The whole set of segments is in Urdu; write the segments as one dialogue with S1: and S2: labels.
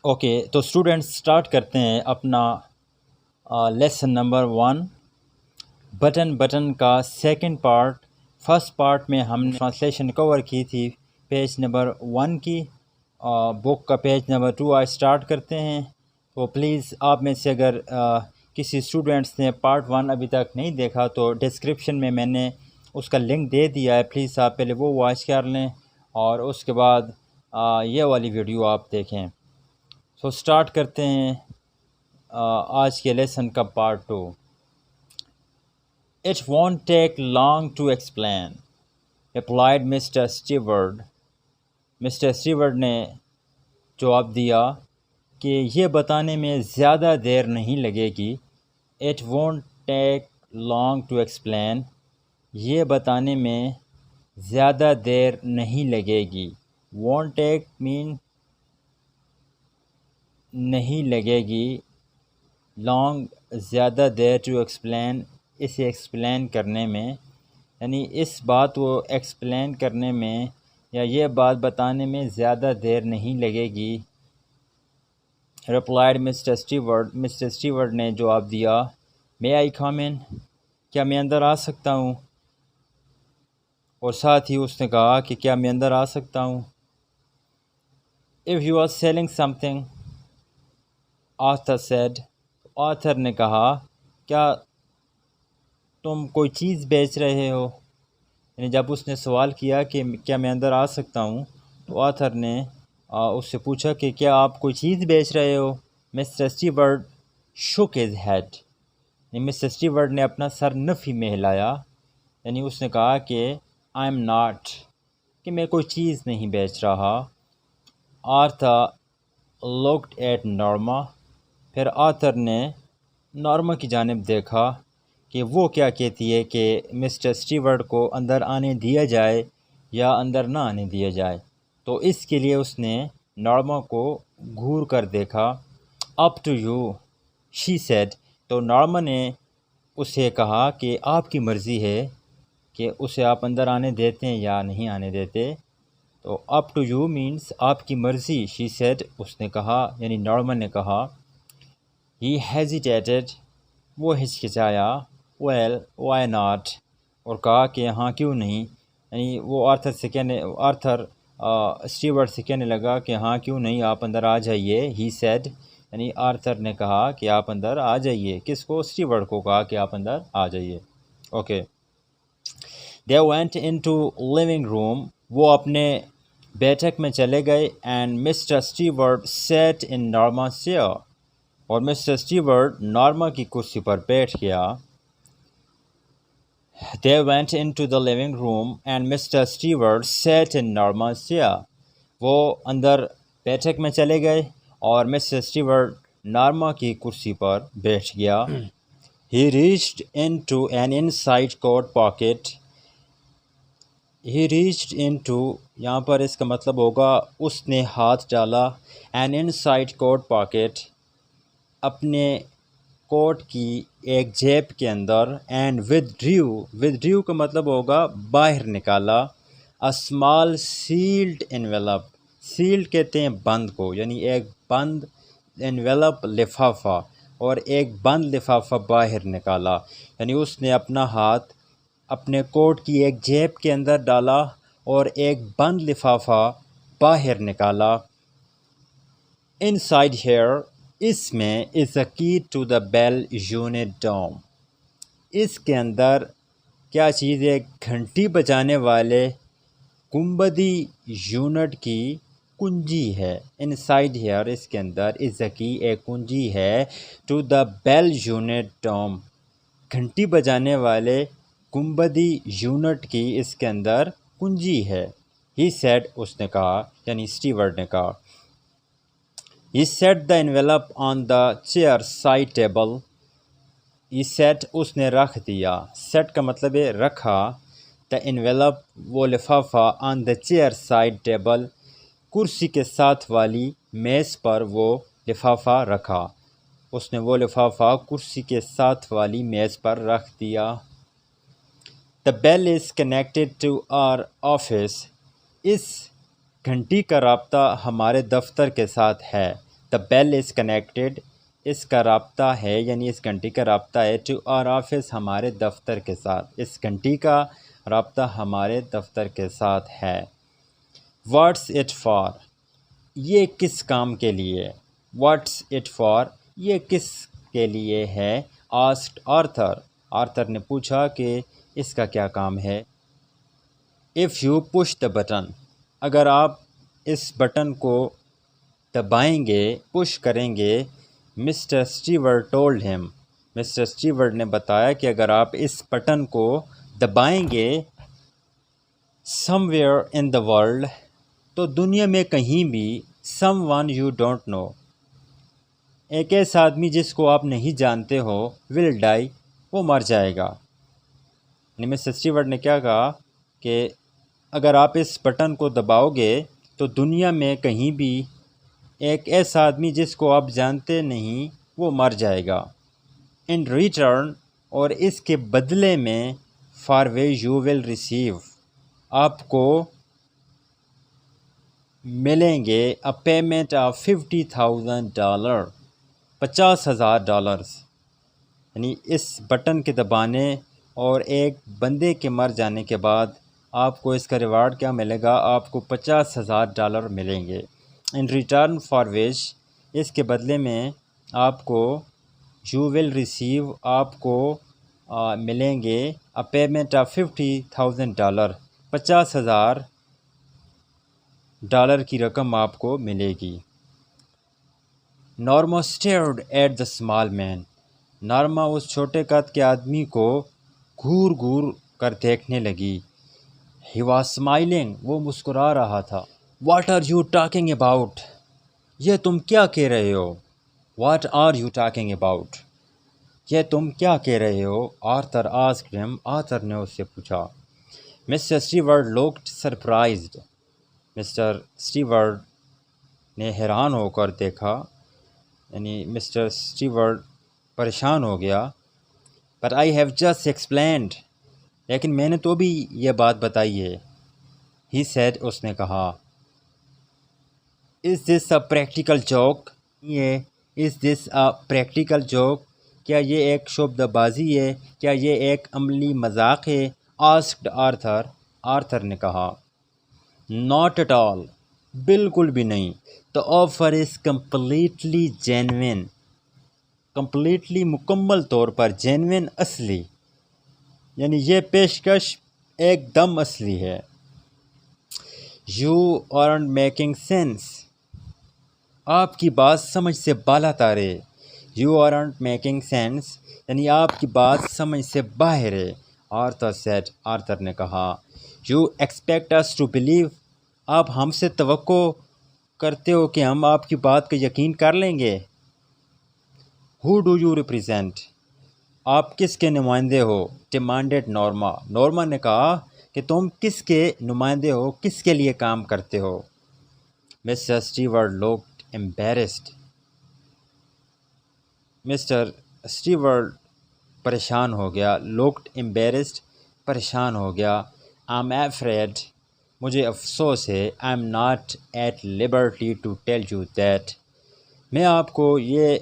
S1: اوکے تو اسٹوڈنٹس اسٹارٹ کرتے ہیں اپنا لیسن نمبر 1 بٹن کا سیکنڈ پارٹ. فرسٹ پارٹ میں ہم نے ٹرانسلیشن کور کی تھی پیج نمبر 1 کی. بک کا پیج نمبر 2 آج اسٹارٹ کرتے ہیں. تو پلیز آپ میں سے اگر کسی اسٹوڈنٹس نے پارٹ 1 ابھی تک نہیں دیکھا تو ڈسکرپشن میں نے اس کا لنک دے دیا ہے. پلیز آپ پہلے وہ واچ کر لیں اور اس کے بعد یہ والی ویڈیو آپ دیکھیں. سو اسٹارٹ کرتے ہیں آج کے لیسن کا part 2. It won't take long to explain, replied Mr. Stewart. Mr. Stewart نے جواب دیا کہ یہ بتانے میں زیادہ دیر نہیں لگے گی. It won't take long to explain. یہ بتانے میں زیادہ دیر نہیں لگے گی. Won't take mean نہیں لگے گی. Long زیادہ دیر to explain اسے ایکسپلین کرنے میں، یعنی اس بات کو ایکسپلین کرنے میں یا یہ بات بتانے میں زیادہ دیر نہیں لگے گی. replied Mr. Stewart. Mr. Stewart نے جواب دیا may I come in؟ کیا میں اندر آ سکتا ہوں؟ اور ساتھ ہی اس نے کہا کہ کیا میں اندر آ سکتا ہوں. if you are selling something، Arthur said. Arthur نے کہا کیا تم کوئی چیز بیچ رہے ہو؟ یعنی جب اس نے سوال کیا کہ کیا میں اندر آ سکتا ہوں تو آرتھر نے اس سے پوچھا کہ کیا آپ کوئی چیز بیچ رہے ہو؟ Mister Stuart shook his head. یعنی مسٹر اسٹیورٹ نے اپنا سر نفی میں ہلایا، یعنی اس نے کہا کہ I am not، کہ میں کوئی چیز نہیں بیچ رہا. Arthur looked at Norma. پھر آرتھر نے نارما کی جانب دیکھا کہ وہ کیا کہتی ہے کہ مسٹر اسٹیورٹ کو اندر آنے دیا جائے یا اندر نہ آنے دیا جائے. تو اس کے لیے اس نے نارما کو گھور کر دیکھا. up to you she said. تو نارما نے اسے کہا کہ آپ کی مرضی ہے کہ اسے آپ اندر آنے دیتے ہیں یا نہیں آنے دیتے. تو up to you means آپ کی مرضی. she said اس نے کہا، یعنی نارما نے کہا. he hesitated وہ ہچکچایا. well why not اور کہا کہ ہاں کیوں نہیں. یعنی وہ آرتھر اسٹیورٹ سے کہنے لگا کہ ہاں کیوں نہیں، آپ اندر آ جائیے. he said یعنی آرتھر نے کہا کہ آپ اندر آ جائیے. کس کو؟ اسٹیورٹ کو کہا کہ آپ اندر آ جائیے. Okay. they went into living room. وہ اپنے بیٹھک میں چلے گئے. and Mr. Stewart sat in Norma's chair. اور مسٹر اسٹیورٹ نارما کی کرسی پر بیٹھ گیا. They went into the living room and Mr. Stewart sat in Norma's chair. وہ اندر بیٹھک میں چلے گئے اور مسٹر اسٹیورٹ نارما کی کرسی پر بیٹھ گیا. He reached into an inside coat pocket. He reached into یہاں پر اس کا مطلب ہوگا اس نے ہاتھ ڈالا. an inside coat pocket اپنے کوٹ کی ایک جیب کے اندر. and withdrew کا مطلب ہوگا باہر نکالا. a small sealed envelope. sealed کہتے ہیں بند کو، یعنی ایک بند envelope لفافہ، اور ایک بند لفافہ باہر نکالا. یعنی اس نے اپنا ہاتھ اپنے کوٹ کی ایک جیب کے اندر ڈالا اور ایک بند لفافہ باہر نکالا. inside here اس میں is a key to the bell unit dome. اس کے اندر کیا چیز ہے؟ گھنٹی بجانے والے گنبدی یونٹ کی کنجی ہے. inside here اس کے اندر is a key ایک کنجی ہے. to the bell unit dome گھنٹی بجانے والے گنبدی یونٹ کی اس کے اندر کنجی ہے. he said اس نے کہا، یعنی اسٹیورٹ نے کہا. he set the envelope on the chair side table. he set اس نے رکھ دیا. set کا مطلب ہے رکھا. the envelope وہ لفافہ on the chair side table کرسی کے ساتھ والی میز پر وہ لفافہ رکھا. اس نے وہ لفافہ کرسی کے ساتھ والی میز پر رکھ دیا. the bell is connected to our office. اس گھنٹی کا رابطہ ہمارے دفتر کے ساتھ ہے. دا بیل از کنیکٹڈ، اس کا رابطہ ہے یعنی اس گھنٹی کا رابطہ ہے ٹو آر آفس، ہمارے دفتر کے ساتھ، اس گھنٹی کا رابطہ ہمارے دفتر کے ساتھ ہے۔ واٹس اٹ فار، یہ کس کام کے لیے؟ واٹس اٹ فار، یہ کس کے لیے ہے؟ آسکڈ آرتھر، آرتھر نے پوچھا کہ اس کا کیا کام ہے۔ If you push the button, اگر آپ اس بٹن کو دبائیں گے، پش کریں گے، مسٹر اسٹیورٹ ٹولڈ ہم، مسٹر اسٹیورٹ نے بتایا کہ اگر آپ اس بٹن کو دبائیں گے سم ویئر ان دا ورلڈ، تو دنیا میں کہیں بھی، someone you don't know, ایک ایسا آدمی جس کو آپ نہیں جانتے ہو، ول ڈائی، وہ مر جائے گا۔ یعنی مسٹر اسٹیورٹ نے کیا کہا کہ اگر آپ اس بٹن کو دباؤ گے تو دنیا میں کہیں بھی ایک ایسا آدمی جس کو آپ جانتے نہیں وہ مر جائے گا۔ ان ریٹرن، اور اس کے بدلے میں، for way you will receive, آپ کو ملیں گے اے پیمنٹ آف $50,000، $50,000، یعنی اس بٹن کے دبانے اور ایک بندے کے مر جانے کے بعد آپ کو اس کا ریوارڈ کیا ملے گا؟ آپ کو $50,000 ملیں گے۔ ان ریٹرن فار وچ، اس کے بدلے میں آپ کو، یو ول ریسیو، آپ کو ملیں گے اے پیمنٹ آف $50,000، $50,000 کی رقم آپ کو ملے گی۔ Norma stared at the small man, Norma اس چھوٹے قد کے آدمی کو گھور گھور کر دیکھنے لگی۔ ہی واز اسمائلنگ، وہ مسکرا رہا تھا۔ What are you talking about, یہ تم کیا کہہ رہے ہو؟ What are you talking about, یہ تم کیا کہہ رہے ہو؟ آرتھر آسکڈ ہم، آرتھر نے اس سے پوچھا۔ Mister Stuart looked surprised, mister Stewart نے حیران ہو کر دیکھا، یعنی مسٹر اسٹیورٹ پریشان ہو گیا۔ But I have just explained, لیکن میں نے تو بھی یہ بات بتائی ہے۔ ہی سیڈ، اس نے کہا۔ از دس اے پریکٹیکل جوک، یہ از دس اے پریکٹیکل جوک، کیا یہ ایک شعبدہ بازی ہے؟ کیا یہ ایک عملی مذاق ہے؟ آسکڈ آرتھر، آرتھر نے کہا۔ ناٹ ایٹ آل، بالکل بھی نہیں۔ The offer is completely genuine, completely مکمل طور پر، جینوین اصلی، یعنی یہ پیشکش ایک دم اصلی ہے۔ یو آرنٹ میکنگ سینس، آپ کی بات سمجھ سے بالا تار ہے۔ یو آرنٹ میکنگ سینس، یعنی آپ کی بات سمجھ سے باہر ہے۔ آرتھر سیڈ، آرتھر نے کہا۔ You expect us to believe, آپ ہم سے توقع کرتے ہو کہ ہم آپ کی بات کا یقین کر لیں گے۔ ہو ڈو یو ریپریزینٹ، آپ کس کے نمائندے ہو؟ ڈیمانڈیڈ نارما، نارما نے کہا کہ تم کس کے نمائندے ہو، کس کے لیے کام کرتے ہو؟ Mister Stuart looked embarrassed، mister Stuart پریشان ہو گیا۔ looked embarrassed، پریشان ہو گیا۔ I'm afraid، مجھے افسوس ہے۔ I'm not at liberty to tell you that، میں آپ کو یہ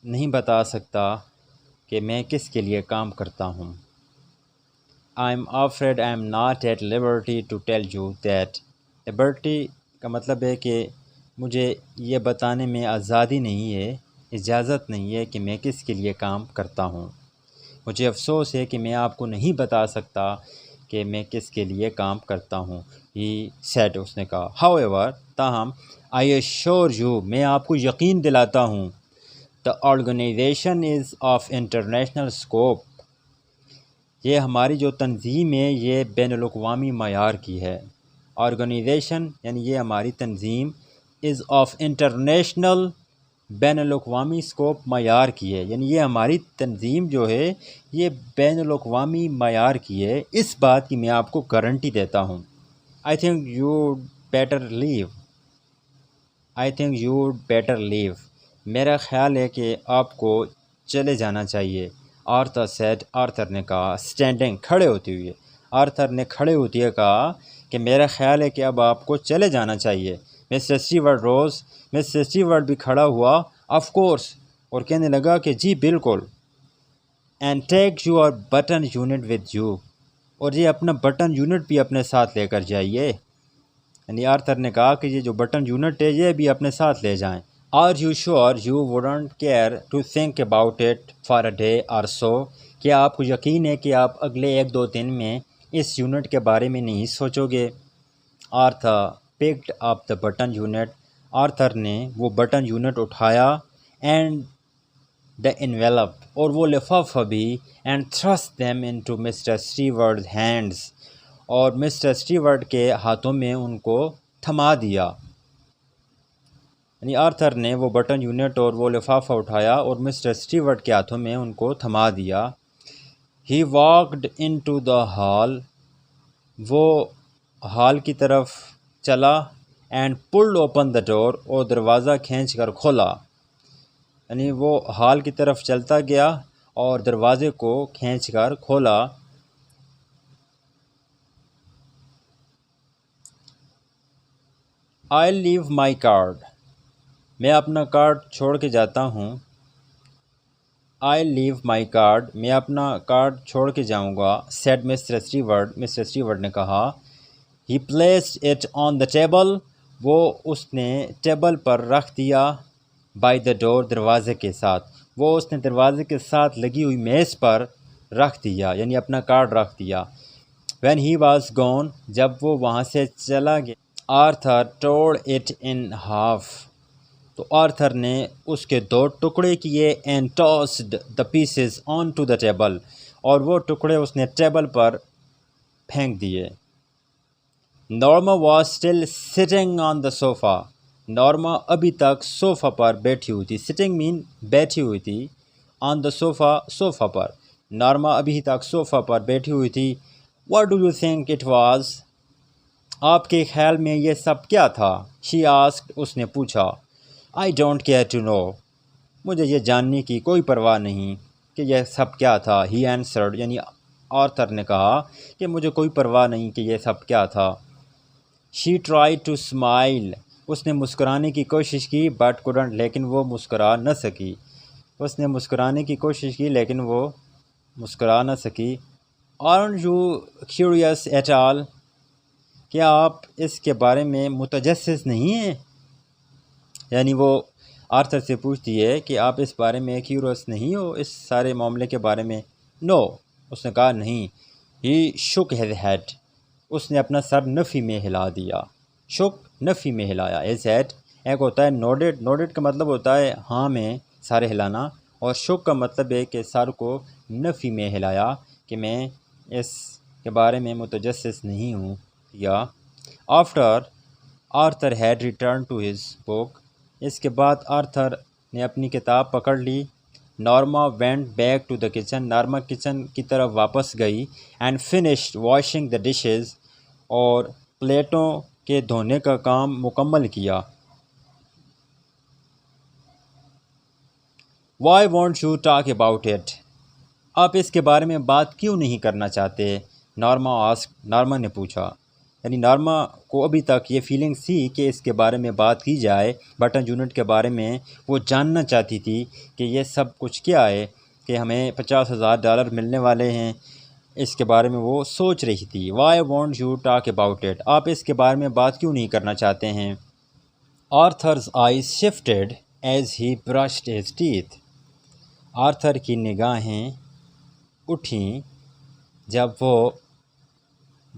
S1: نہیں بتا سکتا کہ میں کس کے لیے کام کرتا ہوں۔ I'm afraid I'm not at liberty to tell you that، liberty کا مطلب ہے کہ مجھے یہ بتانے میں آزادی نہیں ہے، اجازت نہیں ہے کہ میں کس کے لیے کام کرتا ہوں۔ مجھے افسوس ہے کہ میں آپ کو نہیں بتا سکتا کہ میں کس کے لیے کام کرتا ہوں۔ ہی سیڈ، اس نے کہا۔ ہاؤ ایور، تاہم، آئی ایشور یو، میں آپ کو یقین دلاتا ہوں، the organization is of international scope, یہ ہماری جو تنظیم ہے یہ بین الاقوامی معیار کی ہے۔ آرگنائزیشن یعنی یہ ہماری تنظیم، از آف انٹرنیشنل، بین الاقوامی اسکوپ، معیار کی ہے، یعنی یہ ہماری تنظیم جو ہے یہ بین الاقوامی معیار کی ہے۔ اس بات کی میں آپ کو گارنٹی دیتا ہوں۔ I think you'd better leave, I think you'd better leave, میرا خیال ہے کہ آپ کو چلے جانا چاہیے۔ آرتھر سیڈ، آرتھر نے کہا۔ اسٹینڈنگ، کھڑے ہوتے ہوئے، آرتھر نے کھڑے ہوتے ہوئے کہا کہ میرا خیال ہے کہ اب آپ کو چلے جانا چاہیے۔ مسٹر اسٹیورٹ روز، مسٹر اسٹیورٹ بھی کھڑا ہوا، آف کورس، اور کہنے لگا کہ جی بالکل، and take your button unit with you, اور یہ اپنا بٹن یونٹ بھی اپنے ساتھ لے کر جائیے. یعنی آرتھر نے کہا کہ یہ جو بٹن یونٹ ہے یہ بھی اپنے ساتھ لے جائیں. Are you sure you wouldn't care to think about it for a day or so, کیا آپ کو یقین ہے کہ آپ اگلے 1-2 دن میں اس یونٹ کے بارے میں نہیں سوچو گے؟ Arthur picked up the button unit, Arthur نے وہ بٹن یونٹ اٹھایا، اینڈ دا انویلپ، اور وہ لفافہ بھی، and thrust them into mister Stewart hands, اور مسٹر اسٹیورٹ کے ہاتھوں میں ان کو تھما دیا. یعنی آرتھر نے وہ بٹن یونٹ اور وہ لفافہ اٹھایا اور مسٹر اسٹیورٹ کے ہاتھوں میں ان کو تھما دیا. ہی واکڈ انٹو دا ہال، وہ ہال کی طرف چلا، اینڈ پلڈ اوپن دا ڈور، اور دروازہ کھینچ کر کھولا. یعنی وہ ہال کی طرف چلتا گیا اور دروازے کو کھینچ کر کھولا. آئی لیو مائی کارڈ، میں اپنا کارڈ چھوڑ کے جاتا ہوں. آئی لیو مائی کارڈ، میں اپنا کارڈ چھوڑ کے جاؤں گا. Said mister Stuart, mister Stewart نے کہا. He placed it on the table, وہ اس نے ٹیبل پر رکھ دیا. بائی دا ڈور، دروازے کے ساتھ، وہ اس نے دروازے کے ساتھ لگی ہوئی میز پر رکھ دیا، یعنی اپنا کارڈ رکھ دیا. وین ہی واز گون، جب وہ وہاں سے چلا گیا. Arthur tore it in half, تو آرتھر نے اس کے 2 ٹکڑے کیے. And tossed the pieces on to the table, اور وہ ٹکڑے اس نے ٹیبل پر پھینک دیے. Norma was still sitting on the صوفہ، نارما ابھی تک صوفہ پر بیٹھی ہوئی تھی. سٹنگ مین بیٹھی ہوئی تھی، آن the sofa, sofa per. Norma ابھی تک صوفہ پر بیٹھی ہوئی تھی. What do you think it was, آپ کے خیال میں یہ سب کیا تھا؟ شی آسکڈ، اس نے پوچھا. I don't care to know, مجھے یہ جاننے کی کوئی پرواہ نہیں کہ یہ سب کیا تھا. ہی آنسرڈ، یعنی آرتھر نے کہا کہ مجھے کوئی پرواہ نہیں کہ یہ سب کیا تھا. شی ٹرائی ٹو اسمائل، اس نے مسکرانے کی کوشش کی، بٹ کوڈنٹ، لیکن وہ مسکرا نہ سکی. اس نے مسکرانے کی کوشش کی لیکن وہ مسکرا نہ سکی. Aren't you curious at all, کیا آپ اس کے بارے میں متجسس نہیں ہیں؟ یعنی وہ آرتھر سے پوچھتی ہے کہ آپ اس بارے میں کیوریس نہیں ہو، اس سارے معاملے کے بارے میں؟ نو، اس نے کہا نہیں. ہی شک ہز ہیڈ، اس نے اپنا سر نفی میں ہلا دیا. شک، نفی میں ہلایا. ہز ہیڈ ایک ہوتا ہے نوڈڈ، نوڈڈ کا مطلب ہوتا ہے ہاں میں سر ہلانا، اور شک کا مطلب ہے کہ سر کو نفی میں ہلایا کہ میں اس کے بارے میں متجسس نہیں ہوں. یا after Arthur had return to his book, اس کے بعد آرتھر نے اپنی کتاب پکڑ لی. Norma went back to the kitchen, Norma kitchen کی طرف واپس گئی. And finished washing the dishes, اور پلیٹوں کے دھونے کا کام مکمل کیا. Why won't you talk about it, آپ اس کے بارے میں بات کیوں نہیں کرنا چاہتے؟ نارما آسک، نارما نے پوچھا. یعنی نارما کو ابھی تک یہ فیلنگ تھی کہ اس کے بارے میں بات کی جائے، بٹن یونٹ کے بارے میں وہ جاننا چاہتی تھی کہ یہ سب کچھ کیا ہے، کہ ہمیں $50,000 ملنے والے ہیں، اس کے بارے میں وہ سوچ رہی تھی. Y won't you talk about it, آپ اس کے بارے میں بات کیوں نہیں کرنا چاہتے ہیں؟ Arthur's eyes shifted as he brushed his teeth, Arthur کی نگاہیں اٹھیں جب وہ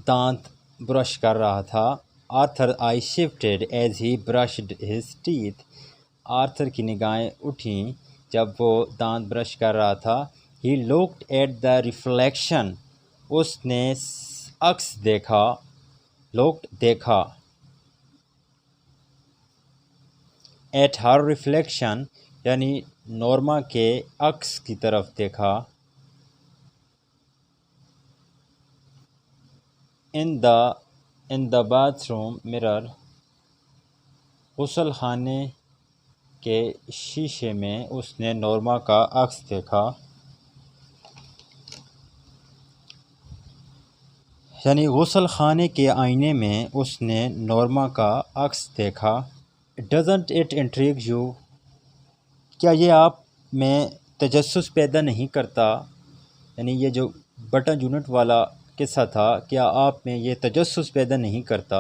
S1: دانت برش کر رہا تھا. Arthur I shifted as he brushed his teeth, Arthur کی نگاہیں اٹھیں جب وہ دانت برش کر رہا تھا. He looked at the reflection, اس نے عکس دیکھا. لکڈ دیکھا. ایٹ ہر ریفلیکشن یعنی نورما کے عکس کی طرف دیکھا. ان دا باتھ روم مرر، غسل خانے کے شیشے میں اس نے نورما کا عکس دیکھا. یعنی غسل خانے کے آئینے میں اس نے نورما کا عکس دیکھا۔ ڈزنٹ اٹ انٹریگ یو، کیا یہ آپ میں تجسس پیدا نہیں کرتا؟ یعنی یہ جو بٹن یونٹ والا قصہ تھا، کیا آپ میں یہ تجسس پیدا نہیں کرتا؟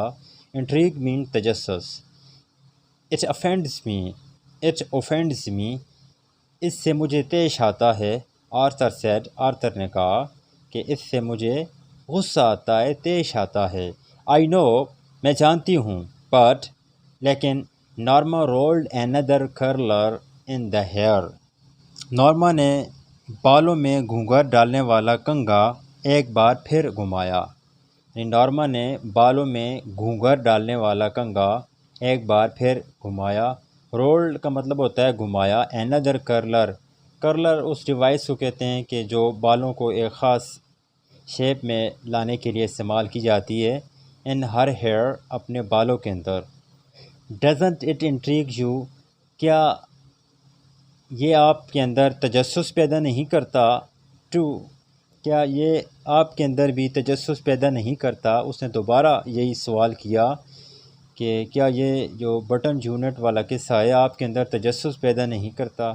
S1: انٹریگ مین تجسس۔ اٹ افینڈز می، اٹ اوفینڈز می، اس سے مجھے پیش آتا ہے۔ آرتھر سیڈ، آرتھر نے کہا کہ اس سے مجھے غصہ آتا ہے، پیش آتا ہے۔ آئی نو، میں جانتی ہوں، بٹ لیکن Norma rolled another curler in the hair، Norma نے بالوں میں گھونگھر ڈالنے والا کنگھا ایک بار پھر گھمایا۔ یعنی نورما نے بالوں میں گھونگھر ڈالنے والا کنگھا ایک بار پھر گھمایا۔ رولڈ کا مطلب ہوتا ہے گھمایا۔ another curler، کرلر اس ڈیوائس کو کہتے ہیں کہ جو بالوں کو ایک خاص شیپ میں لانے کے لیے استعمال کی جاتی ہے۔ ان ہر ہیئر، اپنے بالوں کے اندر۔ ڈزنٹ اٹ انٹریگ یو، کیا یہ آپ کے اندر تجسس پیدا نہیں کرتا؟ ٹو، کیا یہ آپ کے اندر بھی تجسس پیدا نہیں کرتا؟ اس نے دوبارہ یہی سوال کیا کہ کیا یہ جو بٹن یونٹ والا قصہ ہے آپ کے اندر تجسس پیدا نہیں کرتا؟